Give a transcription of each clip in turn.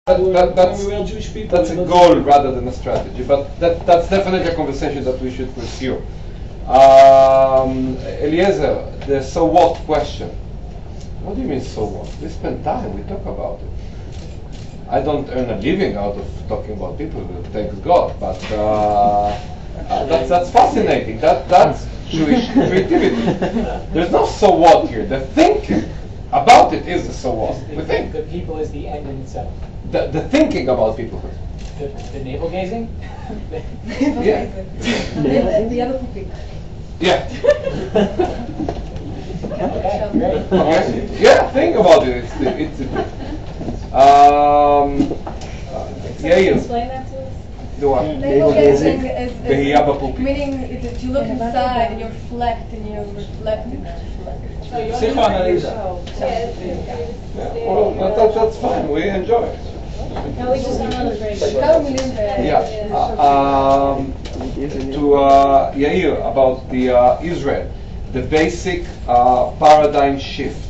That's real Jewish people. That's a goal rather than a strategy, but that's definitely a conversation that we should pursue. Eliezer, the so what question. What do you mean so what? We spend time, we talk about it. I don't earn a living out of talking about people, thanks God, but that's fascinating. That's Jewish creativity. There's no so what here. The thinking about it is the so what. We think. The people is the end in itself. The thinking about peoplehood. The navel gazing? Yeah. The other pooping. Yeah. Okay, great. Okay. Yeah, think about it. It's yeah. Explain that to us. The what? Navel gazing The hiyaba pooping. meaning that you look inside and you reflect and you reflect. Psychoanalyse. Yeah. Well, that's fine. We enjoy it. No, we just don't want to break. Yeah. To Yair about the Israel, the basic paradigm shift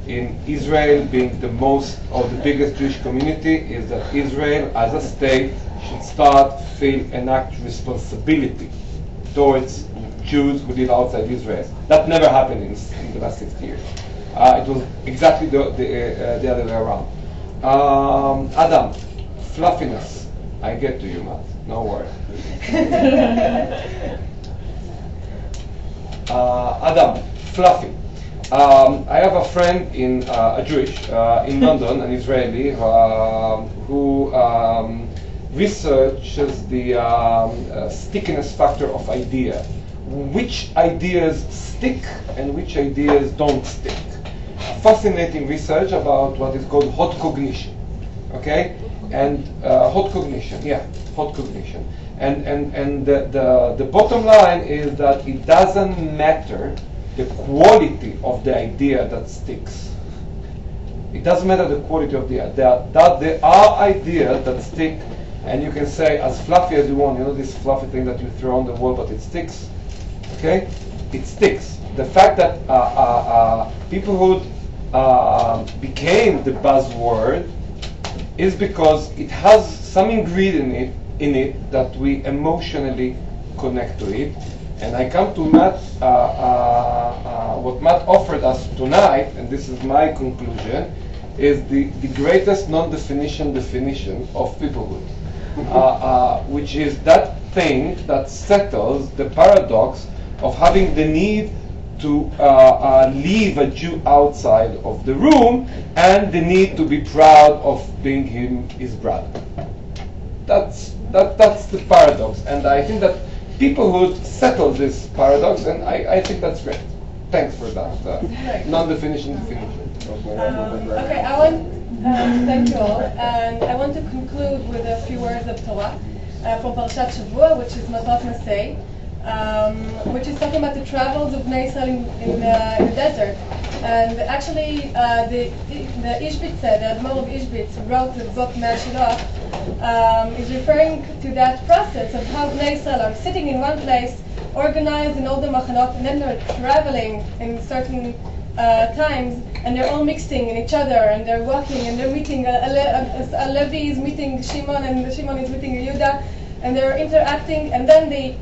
in Israel being the most or the biggest Jewish community is that Israel as a state should start feel and act responsibility towards Jews who live outside Israel. That never happened in the last 60 years. It was exactly the other way around. Adam, fluffiness. I get to you, Matt. No worry. Adam, fluffy. I have a friend in a Jewish in London, an Israeli, who researches the stickiness factor of idea. Which ideas stick and which ideas don't stick. Fascinating research about what is called hot cognition. Okay, and hot cognition. Yeah, hot cognition. And the bottom line is that it doesn't matter the quality of the idea that sticks. It doesn't matter the quality of the idea. There are ideas that stick, and you can say as fluffy as you want. You know this fluffy thing that you throw on the wall, but it sticks. Okay, it sticks. The fact that peoplehood became the buzzword is because it has some ingredient in it that we emotionally connect to it. And I come to Matt, what Matt offered us tonight, and this is my conclusion, is the greatest definition of peoplehood, which is that thing that settles the paradox of having the need to leave a Jew outside of the room and the need to be proud of being his brother. That's the paradox, and I think that peoplehood settles this paradox, and I think that's great. Thanks for that. Non-definition. Okay, I want to thank you all, and I want to conclude with a few words of Torah from Parashat Shavua, which is Matot Masei, which is talking about the travels of Bnei Israel in the desert. And actually, the Ishbitz, the Admor of Ishbitz, who wrote the book Mea Shiloach, is referring to that process of how Bnei Israel are sitting in one place, organized in all the machanot, and then they're traveling in certain times, and they're all mixing in each other, and they're walking, and they're meeting. A Levi is meeting Shimon, and Shimon is meeting Yehuda, and they're interacting, and then they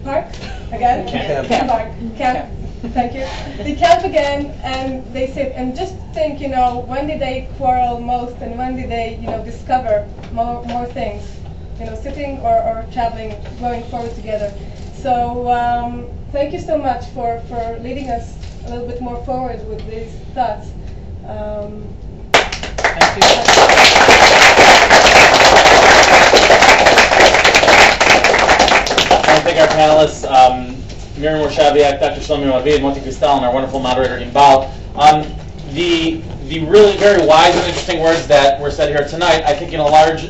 park again? Camp. Thank you. They camp again, and they sit and just think, when did they quarrel most, and when did they, discover more things, sitting or traveling, going forward together. So thank you so much for leading us a little bit more forward with these thoughts. Thank you. I want to thank our panelists, Miriam Warshaviak, Dr. Shlomo Avid, Monty Cristal, and our wonderful moderator, Imbal. The really very wise and interesting words that were said here tonight, I think to a large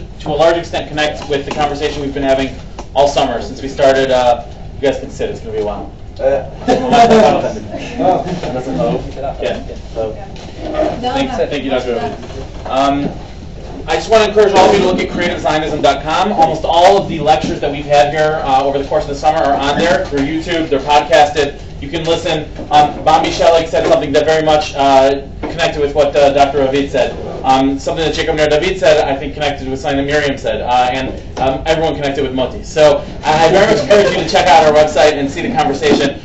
extent connect with the conversation we've been having all summer since we started. You guys can sit, it's going to be a while. Thank you, Dr. Avid. I just want to encourage all of you to look at creativezionism.com. Almost all of the lectures that we've had here over the course of the summer are on there through YouTube. They're podcasted. You can listen. Bambi Shelig said something that very much connected with what Dr. Avid said. Something that Jacob Ner David said, I think, connected with something that Miriam said, and everyone connected with Moti. So I very much encourage you to check out our website and see the conversation.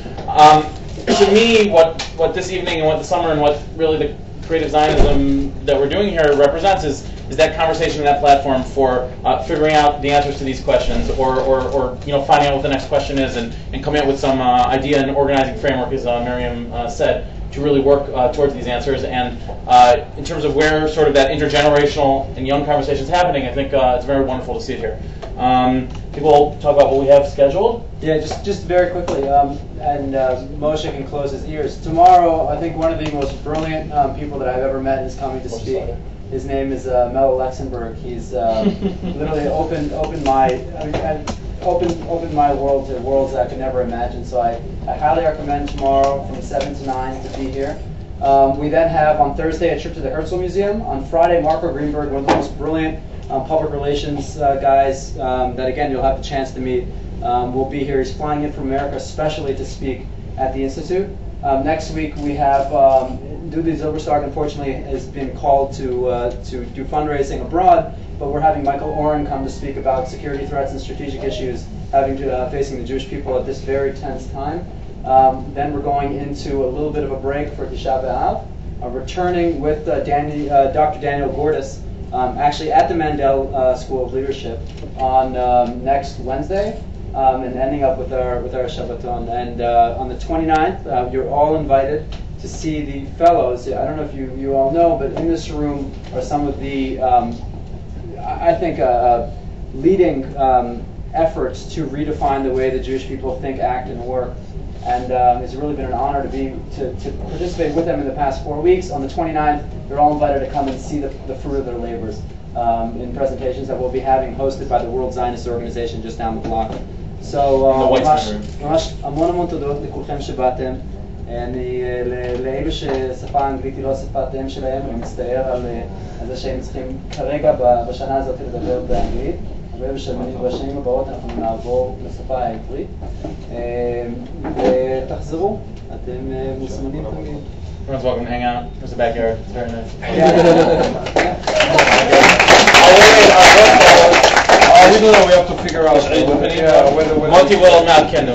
To me, what this evening and what the summer and what really the creative Zionism that we're doing here represents is that conversation, that platform for figuring out the answers to these questions, or finding out what the next question is, and coming up with some idea and organizing framework, as Miriam said, to really work towards these answers. And in terms of where sort of that intergenerational and young conversation is happening, I think it's very wonderful to see it here. I think we'll talk about what we have scheduled. Yeah, just very quickly, and Moshe can close his ears. Tomorrow, I think one of the most brilliant people that I've ever met is coming to speak. His name is Mel Luxemburg. He's literally opened my world to worlds that I could never imagine. So I highly recommend tomorrow from 7 to 9 to be here. We then have on Thursday a trip to the Herzl Museum. On Friday, Marco Greenberg, one of the most brilliant public relations guys that, again, you'll have the chance to meet, will be here. He's flying in from America especially to speak at the Institute. Next week we have Dudi Zilberstark, unfortunately, has been called to do fundraising abroad, but we're having Michael Oren come to speak about security threats and strategic issues facing the Jewish people at this very tense time. Then we're going into a little bit of a break for Tisha B'Av, returning with Dr. Daniel Gordis, actually at the Mandel School of Leadership on next Wednesday. And ending up with our Shabbaton. And on the 29th, you're all invited to see the fellows. I don't know if you all know, but in this room are some of the, I think, leading efforts to redefine the way the Jewish people think, act, and work. And it's really been an honor to participate with them in the past 4 weeks. On the 29th, they're all invited to come and see the fruit of their labors in presentations that we'll be having hosted by the World Zionist Organization just down the block. So, ממש המון תודות לכולכם שבאתם. לאלו ששפה האנגלית היא לא שפת אם שלהם, אני מצטער על זה שהם צריכים כרגע בשנה הזאת לדבר באנגלית. אבל בשנים הבאות אנחנו נעבור לשפה העברית. ותחזרו, אתם מוזמנים תמיד. Everyone's welcome to hang out. There's a backyard. It's very nice. We have to figure out whether Moti will not can do.